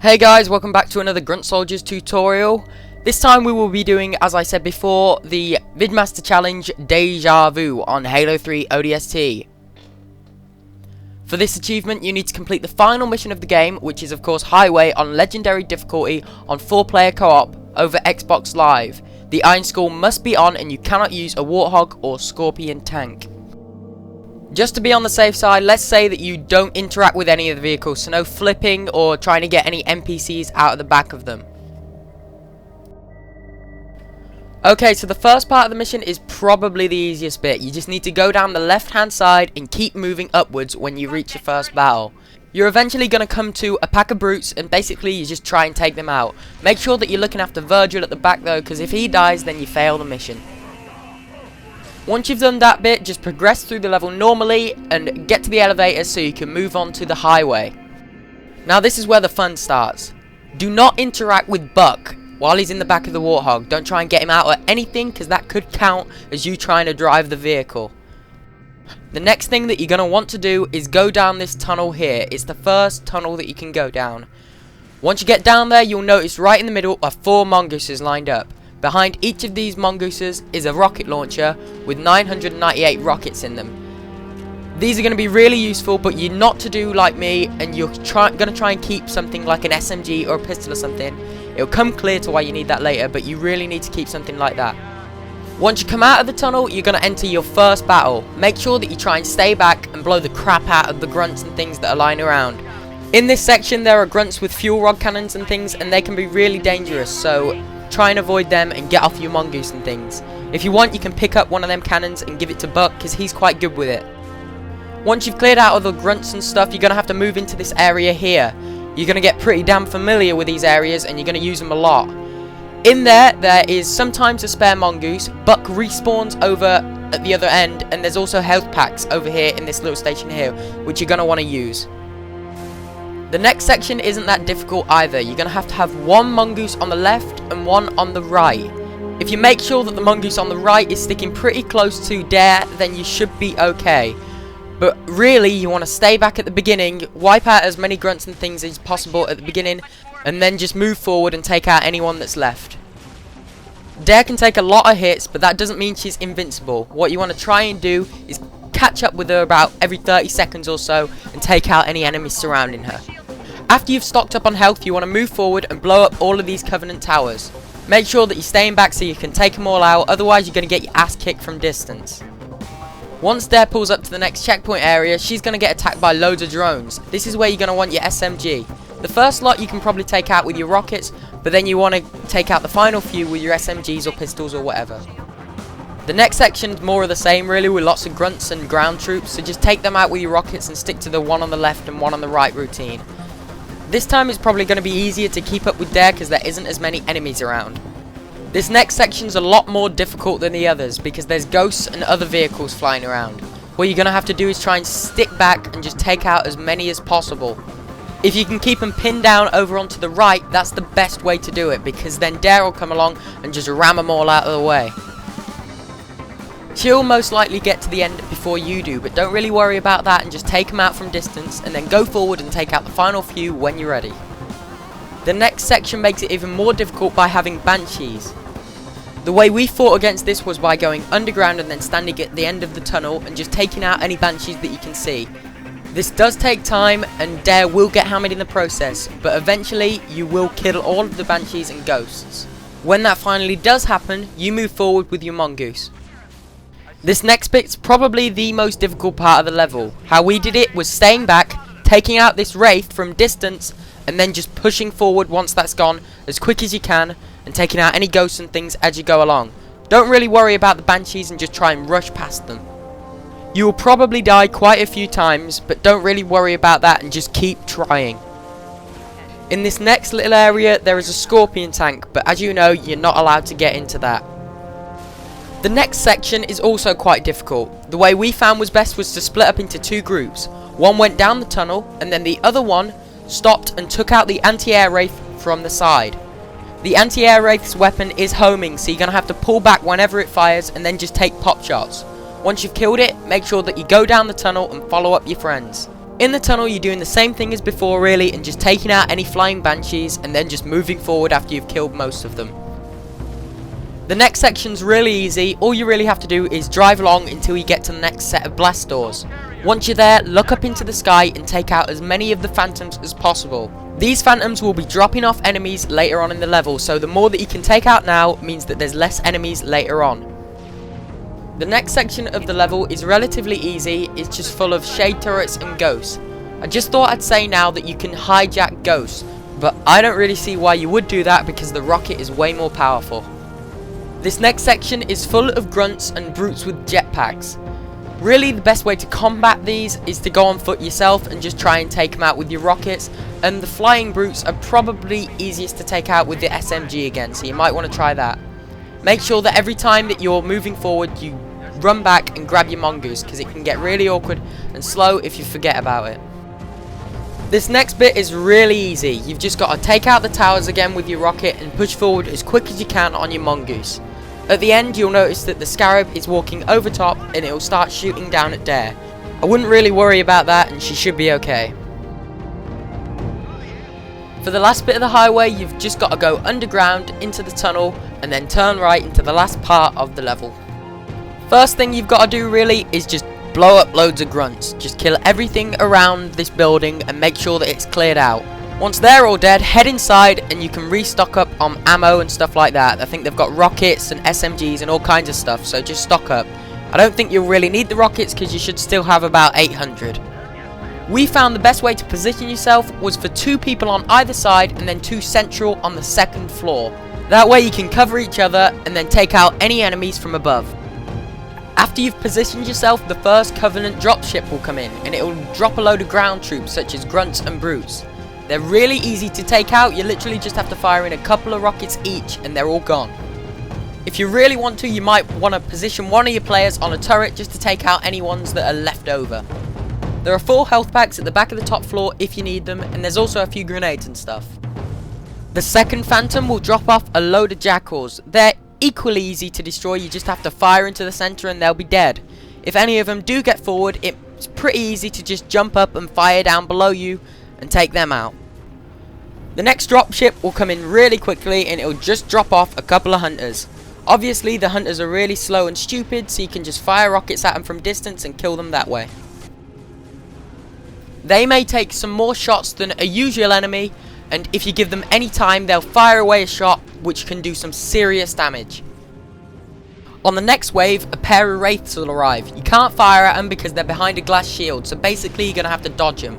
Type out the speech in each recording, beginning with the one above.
Hey guys, welcome back to another GruntSoldiers tutorial. This time we will be doing, as I said before, the Vidmaster challenge Deja Vu on Halo 3 ODST. For this achievement you need to complete the final mission of the game, which is of course Highway on Legendary difficulty on 4-player co-op over Xbox Live. The Iron Skull must be on and you cannot use a Warthog or Scorpion tank. Just to be on the safe side, let's say that you don't interact with any of the vehicles, so no flipping or trying to get any NPCs out of the back of them. Okay, so the first part of the mission is probably the easiest bit. You just need to go down the left hand side and keep moving upwards when you reach your first battle. You're eventually going to come to a pack of brutes and basically you just try and take them out. Make sure that you're looking after Virgil at the back though, because if he dies then you fail the mission. Once you've done that bit, just progress through the level normally and get to the elevator so you can move on to the highway. Now this is where the fun starts. Do not interact with Buck while he's in the back of the Warthog. Don't try and get him out or anything, because that could count as you trying to drive the vehicle. The next thing that you're going to want to do is go down this tunnel here. It's the first tunnel that you can go down. Once you get down there, you'll notice right in the middle are 4 Mongooses lined up. Behind each of these Mongooses is a rocket launcher with 998 rockets in them. These are going to be really useful, but you're not to do like me and you're going to try and keep something like an SMG or a pistol or something. It'll come clear to why you need that later, but you really need to keep something like that. Once you come out of the tunnel, you're going to enter your first battle. Make sure that you try and stay back and blow the crap out of the grunts and things that are lying around. In this section there are grunts with fuel rod cannons and things, and they can be really dangerous, so try and avoid them and get off your Mongoose and things. If you want, you can pick up one of them cannons and give it to Buck, because he's quite good with it. Once you've cleared out all the grunts and stuff, you're going to have to move into this area here. You're going to get pretty damn familiar with these areas and you're going to use them a lot. In there is sometimes a spare Mongoose. Buck respawns over at the other end, and there's also health packs over here in this little station here, which you're going to want to use. The next section isn't that difficult either. You're going to have one Mongoose on the left and one on the right. If you make sure that the Mongoose on the right is sticking pretty close to Deja, then you should be okay. But really, you want to stay back at the beginning, wipe out as many grunts and things as possible at the beginning, and then just move forward and take out anyone that's left. Deja can take a lot of hits, but that doesn't mean she's invincible. What you want to try and do is catch up with her about every 30 seconds or so and take out any enemies surrounding her. After you've stocked up on health, you want to move forward and blow up all of these Covenant towers. Make sure that you're staying back so you can take them all out, otherwise you're going to get your ass kicked from distance. Once Deja pulls up to the next checkpoint area, she's going to get attacked by loads of drones. This is where you're going to want your SMG. The first lot you can probably take out with your rockets, but then you want to take out the final few with your SMGs or pistols or whatever. The next section is more of the same really, with lots of grunts and ground troops, so just take them out with your rockets and stick to the one on the left and one on the right routine. This time it's probably going to be easier to keep up with Deja because there isn't as many enemies around. This next section's a lot more difficult than the others because there's ghosts and other vehicles flying around. What you're going to have to do is try and stick back and just take out as many as possible. If you can keep them pinned down over onto the right, that's the best way to do it, because then Deja will come along and just ram them all out of the way. She'll most likely get to the end before you do, but don't really worry about that and just take them out from distance and then go forward and take out the final few when you're ready. The next section makes it even more difficult by having banshees. The way we fought against this was by going underground and then standing at the end of the tunnel and just taking out any banshees that you can see. This does take time and Deja will get hammered in the process, but eventually you will kill all of the banshees and ghosts. When that finally does happen, you move forward with your Mongoose. This next bit's probably the most difficult part of the level. How we did it was staying back, taking out this Wraith from distance, and then just pushing forward once that's gone as quick as you can, and taking out any ghosts and things as you go along. Don't really worry about the banshees and just try and rush past them. You will probably die quite a few times, but don't really worry about that and just keep trying. In this next little area there is a Scorpion tank, but as you know, you're not allowed to get into that. The next section is also quite difficult. The way we found was best was to split up into 2 groups. One went down the tunnel and then the other one stopped and took out the anti-air Wraith from the side. The anti-air Wraith's weapon is homing, so you're going to have to pull back whenever it fires and then just take pop shots. Once you've killed it, make sure that you go down the tunnel and follow up your friends. In the tunnel, you're doing the same thing as before really, and just taking out any flying banshees and then just moving forward after you've killed most of them. The next section's really easy. All you really have to do is drive along until you get to the next set of blast doors. Once you're there, look up into the sky and take out as many of the phantoms as possible. These phantoms will be dropping off enemies later on in the level, so the more that you can take out now means that there's less enemies later on. The next section of the level is relatively easy. It's just full of shade turrets and ghosts. I just thought I'd say now that you can hijack ghosts, but I don't really see why you would do that because the rocket is way more powerful. This next section is full of grunts and brutes with jetpacks. Really, the best way to combat these is to go on foot yourself and just try and take them out with your rockets, and the flying brutes are probably easiest to take out with the SMG again, so you might want to try that. Make sure that every time that you're moving forward you run back and grab your Mongoose, because it can get really awkward and slow if you forget about it. This next bit is really easy. You've just got to take out the towers again with your rocket and push forward as quick as you can on your Mongoose. At the end, you'll notice that the Scarab is walking over top and it will start shooting down at Deja. I wouldn't really worry about that, and she should be okay. For the last bit of the highway, you've just got to go underground into the tunnel and then turn right into the last part of the level. First thing you've got to do really is just blow up loads of grunts. Just kill everything around this building and make sure that it's cleared out. Once they're all dead, head inside and you can restock up on ammo and stuff like that. I think they've got rockets and SMGs and all kinds of stuff, so just stock up. I don't think you'll really need the rockets because you should still have about 800. We found the best way to position yourself was for 2 people on either side and then 2 central on the 2nd floor. That way you can cover each other and then take out any enemies from above. After you've positioned yourself, the first Covenant dropship will come in and it will drop a load of ground troops such as Grunts and Brutes. They're really easy to take out. You literally just have to fire in a couple of rockets each and they're all gone. If you really want to, you might want to position one of your players on a turret just to take out any ones that are left over. There are 4 health packs at the back of the top floor if you need them, and there's also a few grenades and stuff. The second Phantom will drop off a load of Jackals. They're equally easy to destroy. You just have to fire into the center and they'll be dead. If any of them do get forward, it's pretty easy to just jump up and fire down below you and take them out. The next dropship will come in really quickly and it'll just drop off a couple of hunters. Obviously the hunters are really slow and stupid, so you can just fire rockets at them from distance and kill them that way. They may take some more shots than a usual enemy, and if you give them any time they'll fire away a shot which can do some serious damage. On the next wave, a pair of Wraiths will arrive. You can't fire at them because they're behind a glass shield, so basically you're going to have to dodge them.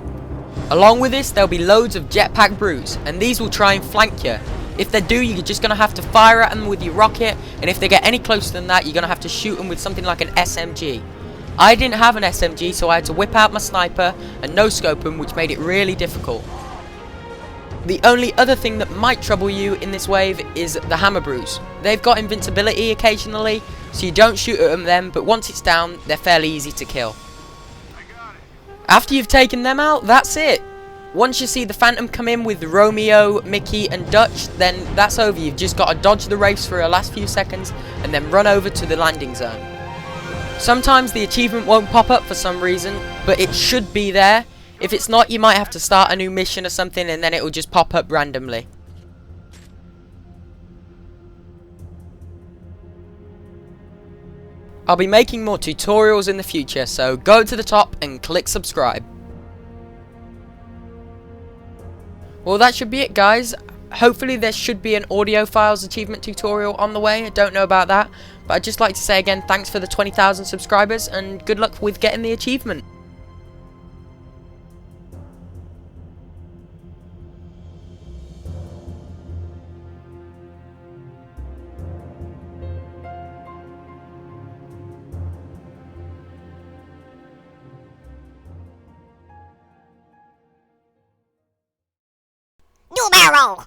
Along with this, there'll be loads of jetpack brutes, and these will try and flank you. If they do, you're just going to have to fire at them with your rocket, and if they get any closer than that, you're going to have to shoot them with something like an SMG. I didn't have an SMG, so I had to whip out my sniper and no-scope them, which made it really difficult. The only other thing that might trouble you in this wave is the hammer brutes. They've got invincibility occasionally, so you don't shoot at them, but once it's down, they're fairly easy to kill. After you've taken them out, that's it. Once you see the Phantom come in with Romeo, Mickey and Dutch, then that's over. You've just got to dodge the Wraiths for a last few seconds and then run over to the landing zone. Sometimes the achievement won't pop up for some reason, but it should be there. If it's not, you might have to start a new mission or something and then it will just pop up randomly. I'll be making more tutorials in the future, so go to the top and click subscribe. Well, that should be it, guys. Hopefully there should be an audio files achievement tutorial on the way. I don't know about that, but I'd just like to say again, thanks for the 20,000 subscribers and good luck with getting the achievement. New barrel!